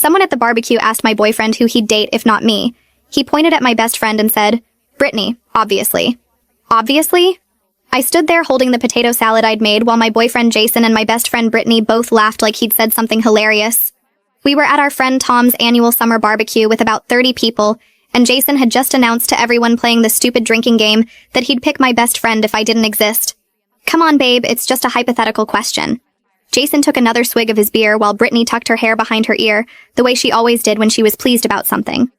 Someone at the barbecue asked my boyfriend who he'd date if not me. He pointed at my best friend and said, "Brittany, obviously." Obviously? I stood there holding the potato salad I'd made while my boyfriend Jason and my best friend Brittany both laughed like he'd said something hilarious. We were at our friend Tom's annual summer barbecue with about 30 people, and Jason had just announced to everyone playing the stupid drinking game that he'd pick my best friend if I didn't exist. Come on, babe, it's just a hypothetical question. Jason took another swig of his beer while Brittany tucked her hair behind her ear, the way she always did when she was pleased about something.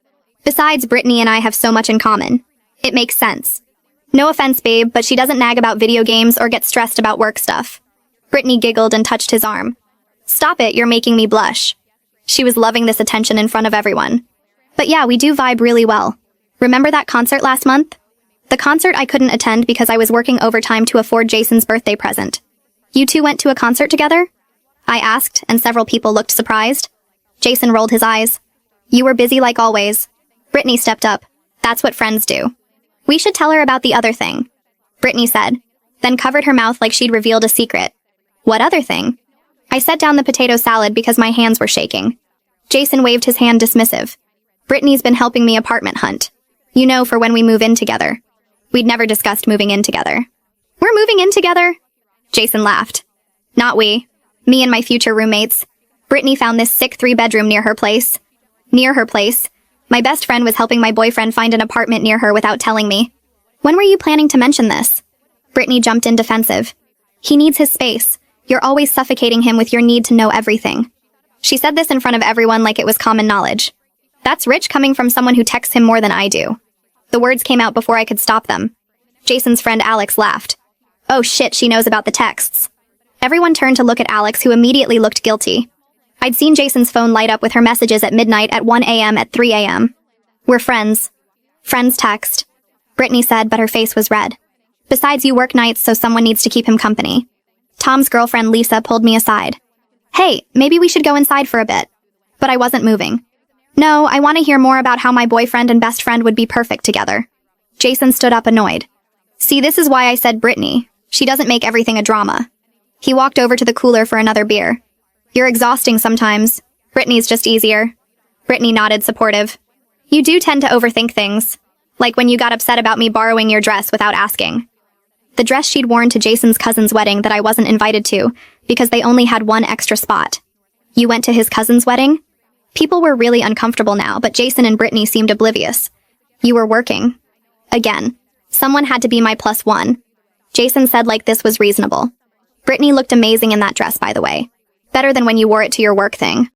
Besides, Brittany and I have so much in common. It makes sense. No offense, babe, but she doesn't nag about video games or get stressed about work stuff. Brittany giggled and touched his arm. Stop it, you're making me blush. She was loving this attention in front of everyone. But yeah, we do vibe really well. Remember that concert last month? The concert I couldn't attend because I was working overtime to afford Jason's birthday present. You two went to a concert together? I asked, and several people looked surprised. Jason rolled his eyes. You were busy like always. Brittany stepped up. That's what friends do. We should tell her about the other thing, Brittany said, then covered her mouth like she'd revealed a secret. What other thing? I set down the potato salad because my hands were shaking. Jason waved his hand dismissive. Brittany's been helping me apartment hunt. You know, for when we move in together. We'd never discussed moving in together. We're moving in together? Jason laughed. Not we. Me and my future roommates. Brittany found this sick 3-bedroom near her place. Near her place. My best friend was helping my boyfriend find an apartment near her without telling me. When were you planning to mention this? Brittany jumped in defensive. He needs his space. You're always suffocating him with your need to know everything. She said this in front of everyone like it was common knowledge. That's rich coming from someone who texts him more than I do. The words came out before I could stop them. Jason's friend Alex laughed. Oh shit, she knows about the texts. Everyone turned to look at Alex, who immediately looked guilty. I'd seen Jason's phone light up with her messages at midnight, at 1 a.m., at 3 a.m. We're friends. Friends text. Brittany said, but her face was red. Besides, you work nights, so someone needs to keep him company. Tom's girlfriend Lisa pulled me aside. Hey, maybe we should go inside for a bit. But I wasn't moving. No, I want to hear more about how my boyfriend and best friend would be perfect together. Jason stood up annoyed. See, this is why I said Brittany. She doesn't make everything a drama. He walked over to the cooler for another beer. You're exhausting sometimes. Brittany's just easier. Brittany nodded, supportive. You do tend to overthink things. Like when you got upset about me borrowing your dress without asking. The dress she'd worn to Jason's cousin's wedding that I wasn't invited to, because they only had one extra spot. You went to his cousin's wedding? People were really uncomfortable now, but Jason and Brittany seemed oblivious. You were working. Again. Someone had to be my +1. Jason said like this was reasonable. Brittany looked amazing in that dress, by the way. Better than when you wore it to your work thing.